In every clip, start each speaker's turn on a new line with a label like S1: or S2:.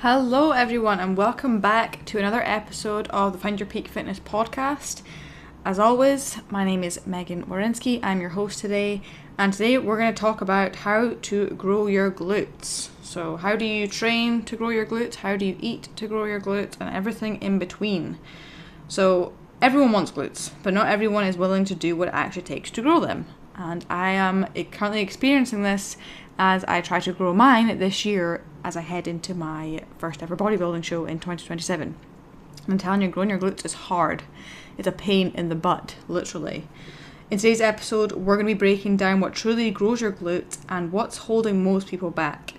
S1: Hello everyone and welcome back to another episode of the Find Your Peak Fitness podcast. As always, my name is Megan Warinsky. I'm your host today, and today we're going to talk about how to grow your glutes. So how do you train to grow your glutes? How do you eat to grow your glutes? And everything in between. So everyone wants glutes, but not everyone is willing to do what it actually takes to grow them. And I am currently experiencing this as I try to grow mine this year as I head into my first ever bodybuilding show in 2027. I'm telling you, growing your glutes is hard. It's a pain in the butt, literally. In today's episode, we're going to be breaking down what truly grows your glutes and what's holding most people back.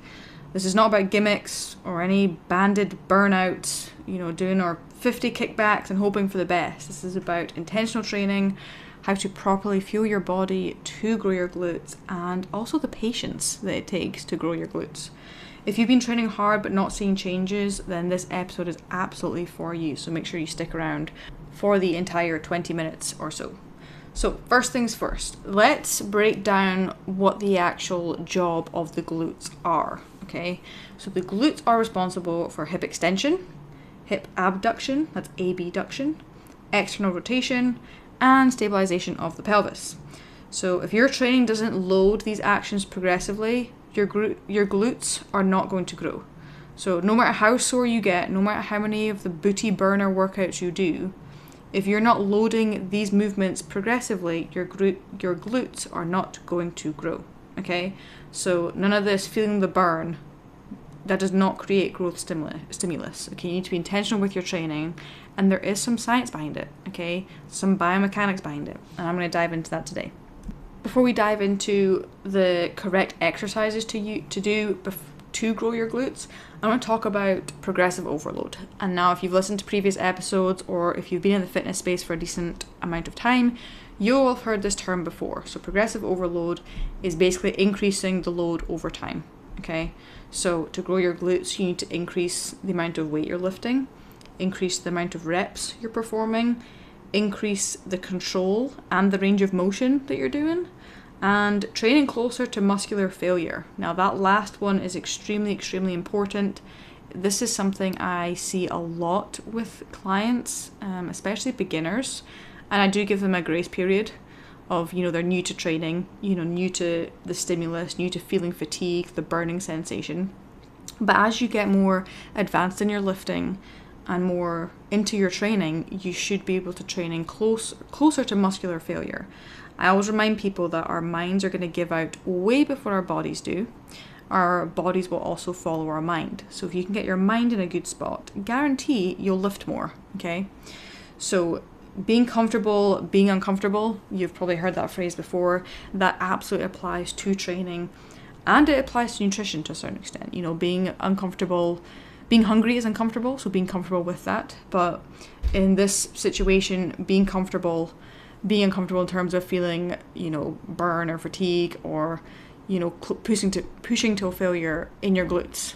S1: This is not about gimmicks or any banded burnout, doing our 50 kickbacks and hoping for the best. This is about intentional training, how to properly fuel your body to grow your glutes, and also the patience that it takes to grow your glutes. If you've been training hard but not seeing changes, then this episode is absolutely for you. So make sure you stick around for the entire 20 minutes or so. So first things first, let's break down what the actual job of the glutes are, okay? So the glutes are responsible for hip extension, hip abduction, that's abduction, external rotation, and stabilization of the pelvis. So if your training doesn't load these actions progressively, your glutes are not going to grow. So no matter how sore you get, no matter how many of the booty burner workouts you do, if you're not loading these movements progressively, your glutes are not going to grow, okay? So none of this feeling the burn, that does not create growth stimulus, okay? You need to be intentional with your training, and there is some science behind it, okay? Some biomechanics behind it, and I'm going to dive into that today. Before we dive into the correct exercises to do to grow your glutes, I want to talk about progressive overload. And now if you've listened to previous episodes or if you've been in the fitness space for a decent amount of time, you'll have heard this term before. So progressive overload is basically increasing the load over time, okay? So to grow your glutes, you need to increase the amount of weight you're lifting, increase the amount of reps you're performing, increase the control and the range of motion that you're doing, and training closer to muscular failure. Now that last one is extremely important. This is something I see a lot with clients, especially beginners, and I do give them a grace period of, they're new to training, new to the stimulus, new to feeling fatigue, the burning sensation. But as you get more advanced in your lifting and more into your training, you should be able to training closer to muscular failure. I always remind people that our minds are going to give out way before our bodies do. Our bodies will also follow our mind. So if you can get your mind in a good spot, guarantee you'll lift more, okay? So being comfortable, being uncomfortable, you've probably heard that phrase before. That absolutely applies to training, and it applies to nutrition to a certain extent. Being uncomfortable, being hungry is uncomfortable, so being comfortable with that. But in this situation, being uncomfortable in terms of feeling, burn or fatigue or, pushing to a failure in your glutes,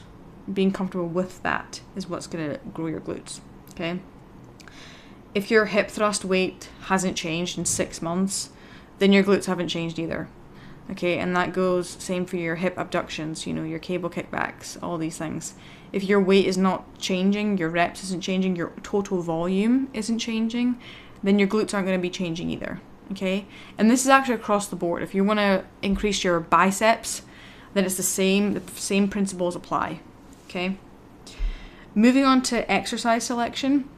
S1: being comfortable with that is what's going to grow your glutes, okay? If your hip thrust weight hasn't changed in 6 months, then your glutes haven't changed either, okay? And that goes same for your hip abductions, your cable kickbacks, all these things. If your weight is not changing, your reps isn't changing, your total volume isn't changing, then your glutes aren't going to be changing either, okay? And this is actually across the board. If you want to increase your biceps, then it's the same principles apply, okay? Moving on to exercise selection.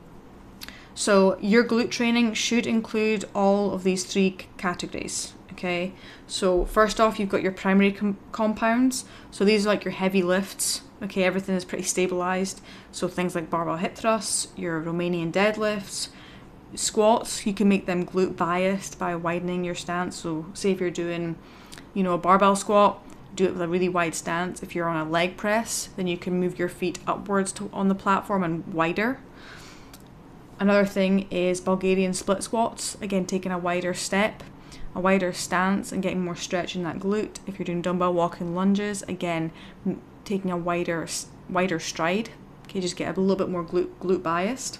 S1: So your glute training should include all of these 3 categories, okay? So first off, you've got your primary compounds. So these are like your heavy lifts, okay? Everything is pretty stabilized. So things like barbell hip thrusts, your Romanian deadlifts, squats, you can make them glute biased by widening your stance. So say if you're doing, a barbell squat, do it with a really wide stance. If you're on a leg press, then you can move your feet upwards on the platform and wider. Another thing is Bulgarian split squats, again taking a wider step, a wider stance and getting more stretch in that glute. If you're doing dumbbell walking lunges, again taking a wider stride, okay, just get a little bit more glute biased.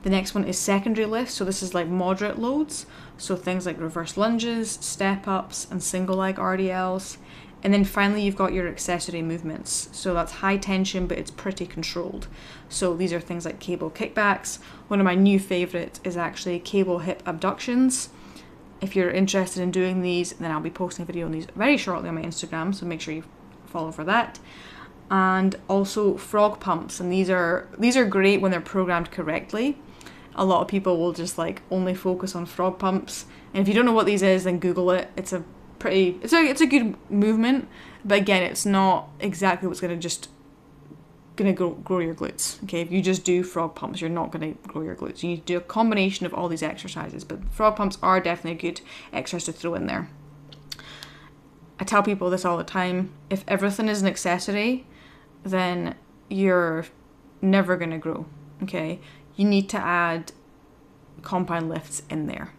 S1: The next one is secondary lifts, so this is like moderate loads, so things like reverse lunges, step ups and single leg RDLs. And then finally, you've got your accessory movements. So that's high tension, but it's pretty controlled. So these are things like cable kickbacks. One of my new favorites is actually cable hip abductions. If you're interested in doing these, then I'll be posting a video on these very shortly on my Instagram, so make sure you follow for that. And also frog pumps, and these are great when they're programmed correctly. A lot of people will just like only focus on frog pumps, and if you don't know what these is, then Google it. It's a good movement, but again, it's not exactly what's gonna grow your glutes. Okay, if you just do frog pumps, you're not gonna grow your glutes. You need to do a combination of all these exercises, but frog pumps are definitely a good exercise to throw in there. I tell people this all the time: if everything is an accessory, then you're never gonna grow. Okay, you need to add compound lifts in there.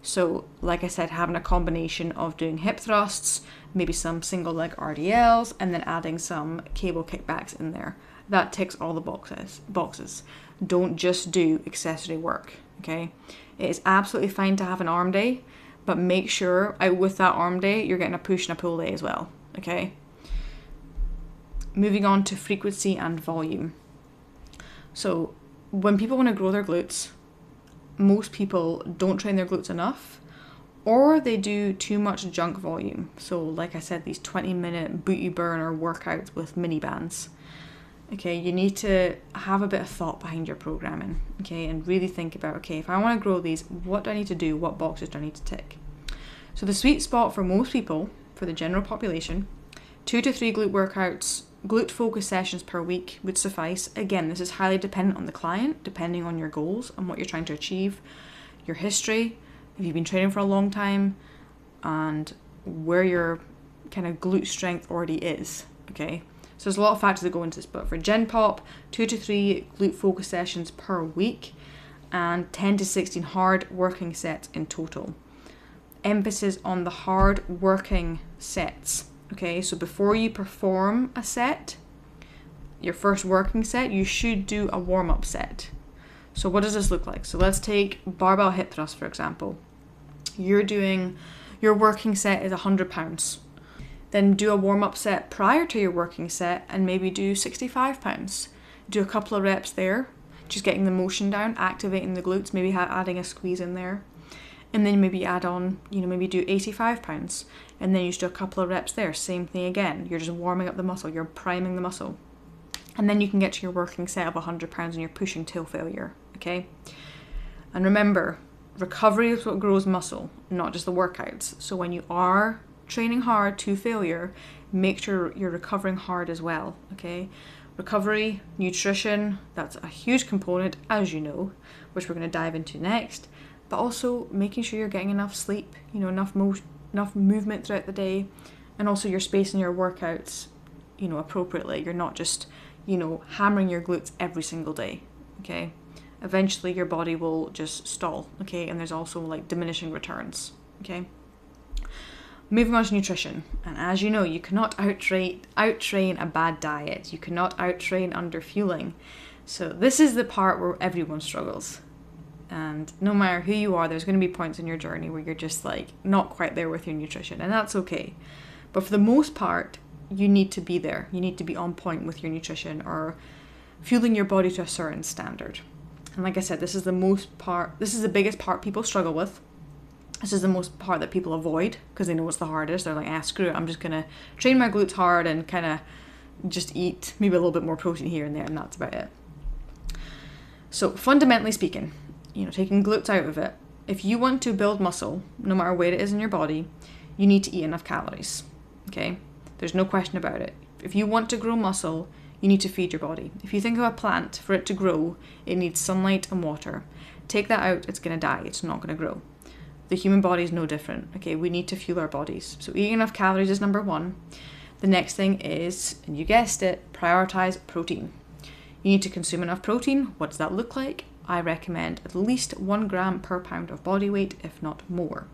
S1: So like I said, having a combination of doing hip thrusts, maybe some single leg RDLs, and then adding some cable kickbacks in there. That ticks all the boxes. Don't just do accessory work, okay? It is absolutely fine to have an arm day, but make sure with that arm day, you're getting a push and a pull day as well, okay? Moving on to frequency and volume. So when people want to grow their glutes, most people don't train their glutes enough, or they do too much junk volume. So like I said, these 20-minute booty burner workouts with mini bands. Okay, you need to have a bit of thought behind your programming, okay, and really think about, okay, if I want to grow these, what do I need to do? What boxes do I need to tick? So the sweet spot for most people, for the general population, 2 to 3 glute workouts, glute focus sessions per week would suffice. Again, this is highly dependent on the client, depending on your goals and what you're trying to achieve, your history, if you've been training for a long time, and where your kind of glute strength already is, okay? So there's a lot of factors that go into this, but for Gen Pop, 2 to 3 glute focus sessions per week and 10 to 16 hard working sets in total. Emphasis on the hard working sets. Okay, so before you perform a set, your first working set, you should do a warm-up set. So what does this look like? So let's take barbell hip thrust, for example. Your working set is 100 pounds. Then do a warm-up set prior to your working set and maybe do 65 pounds. Do a couple of reps there, just getting the motion down, activating the glutes, maybe adding a squeeze in there. And then maybe add on, maybe do 85 pounds. And then you just do a couple of reps there. Same thing again. You're just warming up the muscle. You're priming the muscle. And then you can get to your working set of 100 pounds and you're pushing till failure. Okay? And remember, recovery is what grows muscle, not just the workouts. So when you are training hard to failure, make sure you're recovering hard as well. Okay? Recovery, nutrition, that's a huge component, as you know, which we're going to dive into next. But also making sure you're getting enough sleep, enough movement throughout the day, and also you're spacing your workouts, appropriately. You're not just, hammering your glutes every single day, okay? Eventually your body will just stall, okay? And there's also like diminishing returns, okay? Moving on to nutrition, and as you know, you cannot outtrain a bad diet. You cannot outtrain under fueling. So this is the part where everyone struggles. And no matter who you are, there's going to be points in your journey where you're just like not quite there with your nutrition, and that's okay. But for the most part, you need to be there. You need to be on point with your nutrition or fueling your body to a certain standard. And like I said, this is the biggest part people struggle with. This is the most part that people avoid because they know it's the hardest. They're like, screw it, I'm just going to train my glutes hard and kind of just eat maybe a little bit more protein here and there, and that's about it. So fundamentally speaking, taking glutes out of it, if you want to build muscle, no matter where it is in your body, you need to eat enough calories, okay? There's no question about it. If you want to grow muscle, you need to feed your body. If you think of a plant, for it to grow, it needs sunlight and water. Take that out, it's going to die. It's not going to grow. The human body is no different, okay? We need to fuel our bodies. So eating enough calories is number one. The next thing is, and you guessed it, prioritize protein. You need to consume enough protein. What does that look like? I recommend at least 1 gram per pound of body weight, if not more.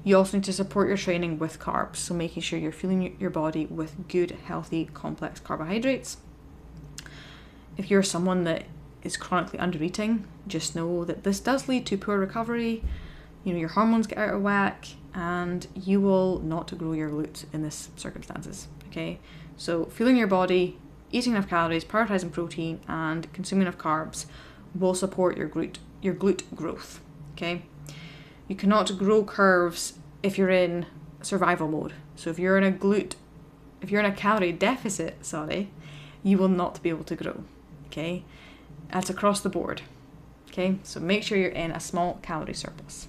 S1: You also need to support your training with carbs, so making sure you're fueling your body with good, healthy, complex carbohydrates. If you're someone that is chronically undereating, just know that this does lead to poor recovery. Your hormones get out of whack, and you will not grow your glutes in this circumstances, okay? So fueling your body, eating enough calories, prioritizing protein, and consuming enough carbs will support your glute growth, okay? You cannot grow curves if you're in survival mode. So if you're in a calorie deficit, you will not be able to grow, okay? That's across the board, okay? So make sure you're in a small calorie surplus.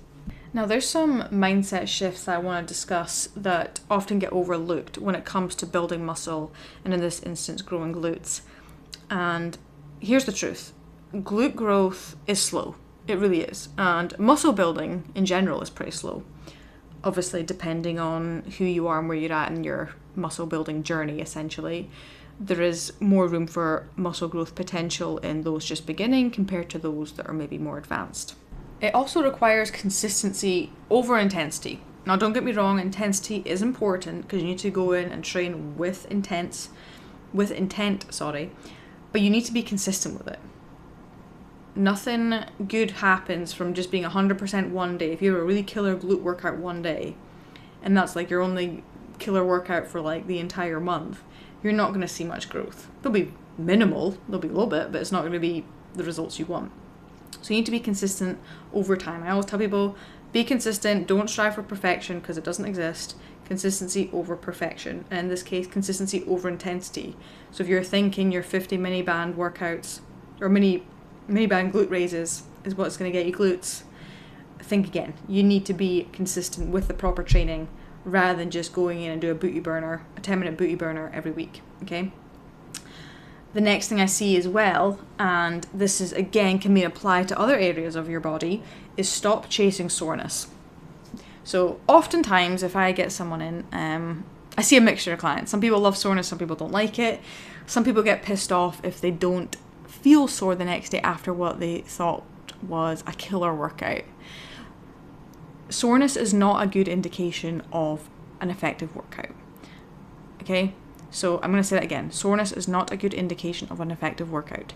S1: Now there's some mindset shifts that I want to discuss that often get overlooked when it comes to building muscle, and in this instance growing glutes. And here's the truth. Glute growth is slow. It really is. And muscle building in general is pretty slow. Obviously depending on who you are and where you're at in your muscle building journey, essentially. There is more room for muscle growth potential in those just beginning compared to those that are maybe more advanced. It also requires consistency over intensity. Now don't get me wrong, intensity is important because you need to go in and train with intent, but you need to be consistent with it. Nothing good happens from just being 100% one day. If you have a really killer glute workout one day, and that's like your only killer workout for like the entire month, you're not going to see much growth. There'll be minimal, there'll be a little bit, but it's not going to be the results you want. So you need to be consistent over time. I always tell people, be consistent, don't strive for perfection because it doesn't exist. Consistency over perfection. And in this case, consistency over intensity. So if you're thinking your 50 mini band workouts or mini band glute raises is what's going to get you glutes, think again. You need to be consistent with the proper training rather than just going in and do a 10-minute booty burner every week, okay? The next thing I see as well, and this is again can be applied to other areas of your body, is stop chasing soreness. So oftentimes if I get someone in, I see a mixture of clients. Some people love soreness, some people don't like it. Some people get pissed off if they don't feel sore the next day after what they thought was a killer workout. Soreness is not a good indication of an effective workout, okay? So I'm going to say that again. Soreness is not a good indication of an effective workout.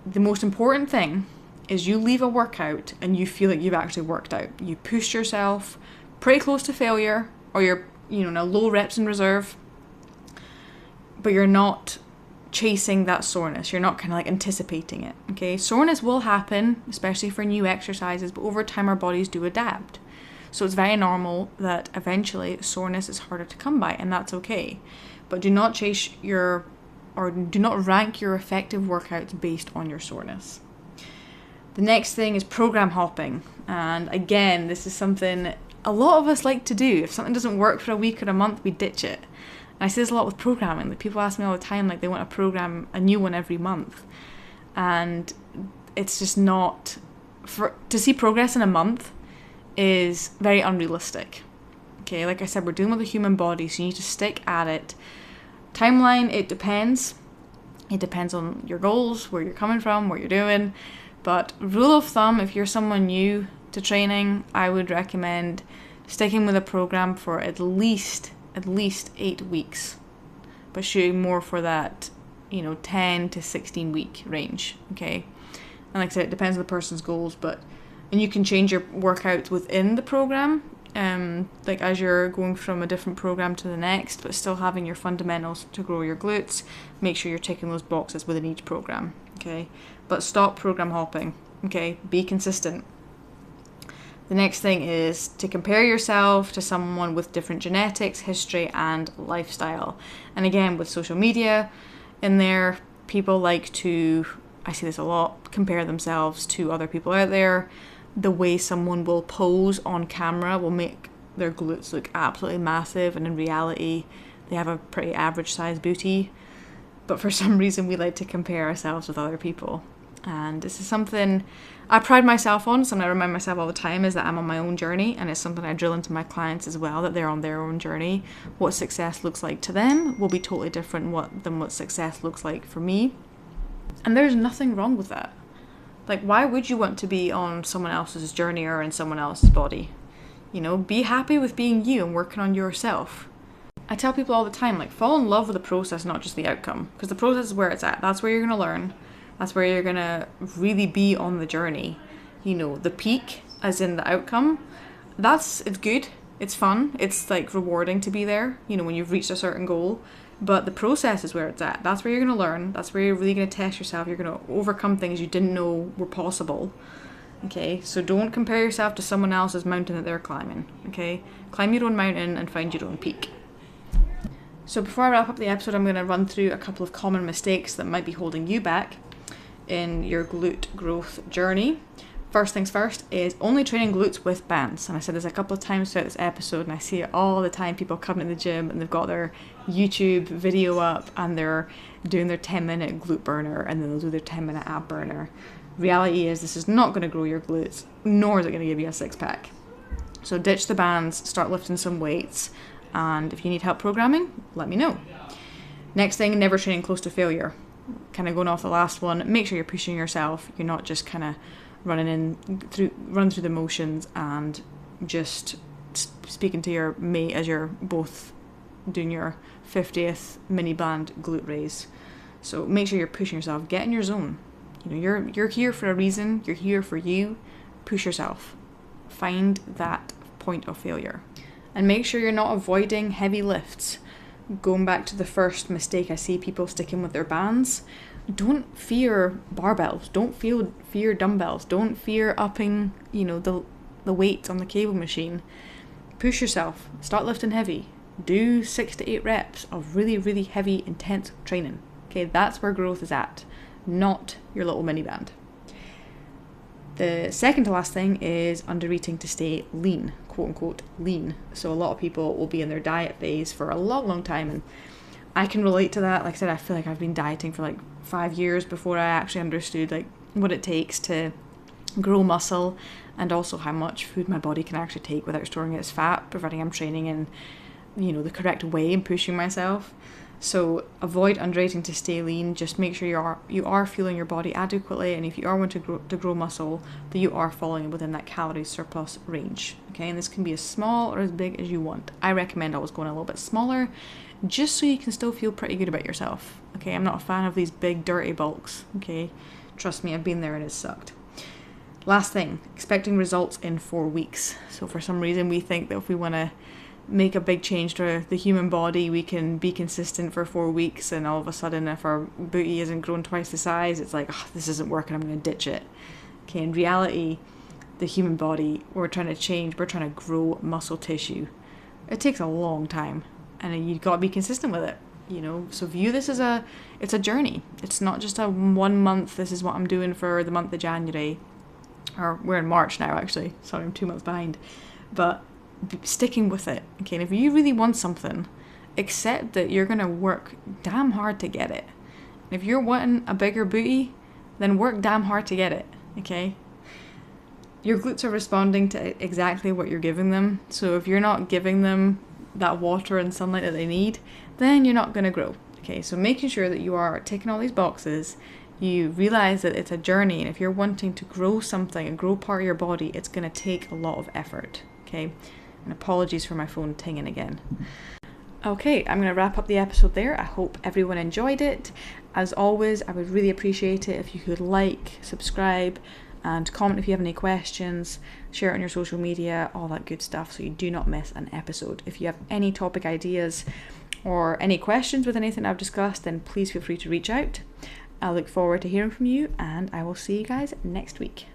S1: The most important thing is you leave a workout and you feel like you've actually worked out. You pushed yourself pretty close to failure, or you're, now low reps in reserve, but you're not chasing that soreness. You're not kind of like anticipating it, okay? Soreness will happen, especially for new exercises, but over time our bodies do adapt. So it's very normal that eventually soreness is harder to come by, and that's okay. But do not do not rank your effective workouts based on your soreness. The next thing is program hopping. And again, this is something a lot of us like to do. If something doesn't work for a week or a month, we ditch it. And I see this a lot with programming. Like, people ask me all the time, like, they want to program a new one every month. And it's just not, to see progress in a month is very unrealistic. Okay, like I said, we're dealing with a human body, so you need to stick at it. Timeline, it depends. It depends on your goals, where you're coming from, what you're doing. But rule of thumb, if you're someone new to training, I would recommend sticking with a program for at least 8 weeks, but shooting more for that, 10 to 16 week range, okay? And like I said, it depends on the person's goals, and you can change your workouts within the program, like as you're going from a different program to the next, but still having your fundamentals to grow your glutes. Make sure you're ticking those boxes within each program, okay? But stop program hopping, okay? Be consistent. The next thing is to compare yourself to someone with different genetics, history, and lifestyle. And again, with social media in there, people like to, I see this a lot, compare themselves to other people out there. The way someone will pose on camera will make their glutes look absolutely massive, and in reality, they have a pretty average size booty. But for some reason, we like to compare ourselves with other people. And this is something I pride myself on, something I remind myself all the time, is that I'm on my own journey, and it's something I drill into my clients as well, that they're on their own journey. What success looks like to them will be totally different than what success looks like for me. And there's nothing wrong with that. Like, why would you want to be on someone else's journey or in someone else's body? Be happy with being you and working on yourself. I tell people all the time, like, fall in love with the process, not just the outcome, because the process is where it's at. That's where you're going to learn. That's where you're going to really be on the journey. The peak, as in the outcome, it's good, It's fun. It's like rewarding to be there, you know, when you've reached a certain goal. But the process is where it's at. That's where you're going to learn. That's where you're really going to test yourself. You're going to overcome things you didn't know were possible. Okay, so don't compare yourself to someone else's mountain that they're climbing. Okay, climb your own mountain and find your own peak. So before I wrap up the episode, I'm going to run through a couple of common mistakes that might be holding you back in your glute growth journey. First things first is only training glutes with bands. And I said this a couple of times throughout this episode, and I see it all the time. People come to the gym and they've got their YouTube video up and they're doing their 10-minute glute burner, and then they'll do their 10-minute ab burner. Reality is this is not going to grow your glutes, nor is it going to give you a six-pack. So ditch the bands, start lifting some weights, and if you need help programming, let me know. Next thing, never training close to failure. Kind of going off the last one, make sure you're pushing yourself. You're not just kind of run through the motions and just speaking to your mate as you're both doing your 50th mini band glute raise. So make sure you're pushing yourself. Get in your zone. You know, you're here for a reason. You're here for you. Push yourself. Find that point of failure. And make sure you're not avoiding heavy lifts. Going back to the first mistake, I see people sticking with their bands. Don't fear barbells. Don't fear dumbbells. Don't fear upping, you know, the weight on the cable machine. Push yourself. Start lifting heavy. Do 6 to 8 reps of really, really heavy, intense training. Okay, that's where growth is at, not your little mini band. The second to last thing is under eating to stay lean, quote unquote lean. So a lot of people will be in their diet phase for a long, long time, and I can relate to that. Like I said, I feel like I've been dieting for like 5 years before I actually understood like what it takes to grow muscle, and also how much food my body can actually take without storing it as fat, providing I'm training in, you know, the correct way and pushing myself. So avoid undereating to stay lean. Just make sure you are fueling your body adequately, and if you are wanting to grow muscle, that you are falling within that calorie surplus range. Okay, and this can be as small or as big as you want. I recommend always going a little bit smaller, just so you can still feel pretty good about yourself. Okay, I'm not a fan of these big dirty bulks. Okay, trust me, I've been there and it's sucked. Last thing, expecting results in 4 weeks. So for some reason we think that if we want to make a big change to the human body, we can be consistent for 4 weeks, and all of a sudden if our booty isn't grown twice the size, it's like, oh, this isn't working, I'm going to ditch it. Okay, in reality, the human body, we're trying to change, we're trying to grow muscle tissue. It takes a long time, and you've got to be consistent with it, you know. So view this as it's a journey. It's not just a 1 month, this is what I'm doing for the month of January, or we're in March now actually, sorry, I'm 2 months behind, but sticking with it. Okay, and if you really want something, accept that you're going to work damn hard to get it. If you're wanting a bigger booty, then work damn hard to get it. Okay, your glutes are responding to exactly what you're giving them. So if you're not giving them that water and sunlight that they need, then you're not going to grow. Okay, so making sure that you are ticking all these boxes, you realize that it's a journey, and if you're wanting to grow something and grow part of your body, it's going to take a lot of effort. Okay, and apologies for my phone tinging again. Okay, I'm going to wrap up the episode there. I hope everyone enjoyed it. As always, I would really appreciate it if you could like, subscribe, and comment if you have any questions, share it on your social media, all that good stuff, so you do not miss an episode. If you have any topic ideas or any questions with anything I've discussed, then please feel free to reach out. I look forward to hearing from you, and I will see you guys next week.